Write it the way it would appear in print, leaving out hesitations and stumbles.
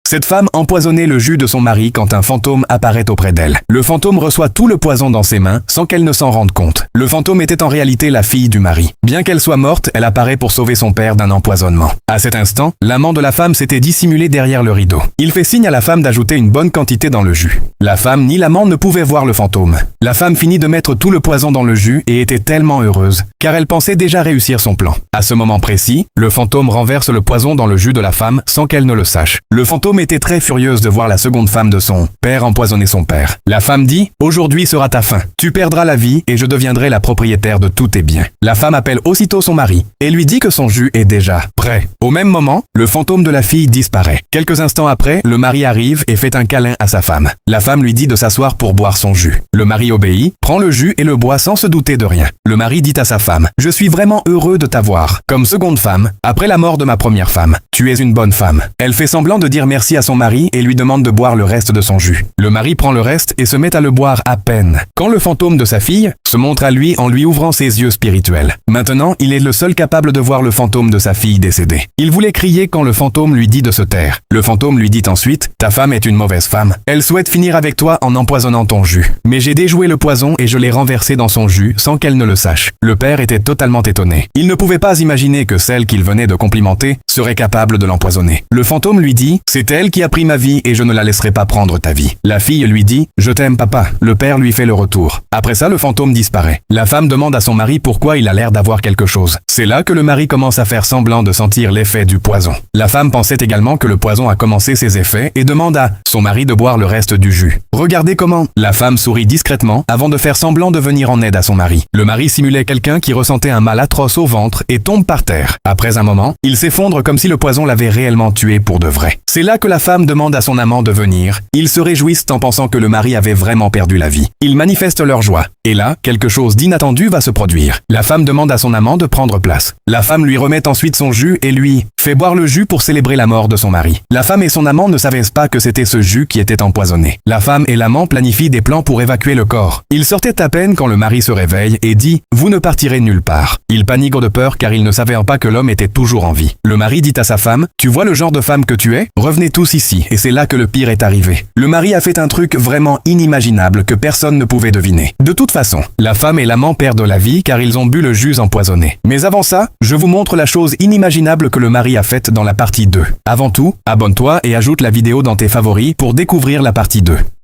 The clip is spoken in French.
Cette femme empoisonnait le jus de son mari quand un fantôme apparaît auprès d'elle. Le fantôme reçoit tout le poison dans ses mains sans qu'elle ne s'en rende compte. Le fantôme était en réalité la fille du mari. Bien qu'elle soit morte, elle apparaît pour sauver son père d'un empoisonnement. À cet instant, l'amant de la femme s'était dissimulé derrière le rideau. Il fait signe à la femme d'ajouter une bonne quantité dans le jus. La femme ni l'amant ne pouvaient voir le fantôme. La femme finit de mettre tout le poison dans le jus et était tellement heureuse, car elle pensait déjà réussir son plan. À ce moment précis, le fantôme renverse le poison dans le jus de la femme sans qu'elle ne le sache. Le fantôme était très furieuse de voir la seconde femme de son père empoisonner son père. La femme dit « Aujourd'hui sera ta fin. Tu perdras la vie et je deviendrai la propriétaire de tous tes biens. » La femme appelle aussitôt son mari et lui dit que son jus est déjà prêt. Au même moment, le fantôme de la fille disparaît. Quelques instants après, le mari arrive et fait un câlin à sa femme. La femme lui dit de s'asseoir pour boire son jus. Le mari obéit, prend le jus et le boit sans se douter de rien. Le mari dit à sa femme « Je suis vraiment heureux de t'avoir comme seconde femme après la mort de ma première femme. Tu es une bonne femme. » Elle fait semblant de dire merci à son mari et lui demande de boire le reste de son jus. Le mari prend le reste et se met à le boire à peine. Quand le fantôme de sa fille se montre à lui en lui ouvrant ses yeux spirituels. Maintenant, il est le seul capable de voir le fantôme de sa fille décédée. Il voulait crier quand le fantôme lui dit de se taire. Le fantôme lui dit ensuite « Ta femme est une mauvaise femme. Elle souhaite finir avec toi en empoisonnant ton jus. Mais j'ai déjoué le poison et je l'ai renversé dans son jus sans qu'elle ne le sache. » Le père était totalement étonné. Il ne pouvait pas imaginer que celle qu'il venait de complimenter serait capable de l'empoisonner. Le fantôme lui dit « C'est elle qui a pris ma vie et je ne la laisserai pas prendre ta vie. » La fille lui dit « Je t'aime papa. » Le père lui fait le retour. Après ça, le fantôme disparaît. La femme demande à son mari pourquoi il a l'air d'avoir quelque chose. C'est là que le mari commence à faire semblant de sentir l'effet du poison. La femme pensait également que le poison a commencé ses effets et demande à son mari de boire le reste du jus. Regardez comment. La femme sourit discrètement avant de faire semblant de venir en aide à son mari. Le mari simulait quelqu'un qui ressentait un mal atroce au ventre et tombe par terre. Après un moment, il s'effondre comme si le poison l'avait réellement tué pour de vrai. C'est là que la femme demande à son amant de venir. Ils se réjouissent en pensant que le mari avait vraiment perdu la vie. Ils manifestent leur joie. Et là, quelque chose d'inattendu va se produire. La femme demande à son amant de prendre place. La femme lui remet ensuite son jus et lui fait boire le jus pour célébrer la mort de son mari. La femme et son amant ne savaient pas que c'était ce jus qui était empoisonné. La femme et l'amant planifient des plans pour évacuer le corps. Ils sortaient à peine quand le mari se réveille et dit « Vous ne partirez nulle part ». Il panique de peur car il ne savait pas que l'homme était toujours en vie. Le mari dit à sa femme « Tu vois le genre de femme que tu es ? Revenez tous ici. » Et c'est là que le pire est arrivé. Le mari a fait un truc vraiment inimaginable que personne ne pouvait deviner. De toute façon, la femme et l'amant perdent la vie car ils ont bu le jus empoisonné. Mais avant ça, je vous montre la chose inimaginable que le mari a faite dans la partie 2. Avant tout, abonne-toi et ajoute la vidéo dans tes favoris pour découvrir la partie 2.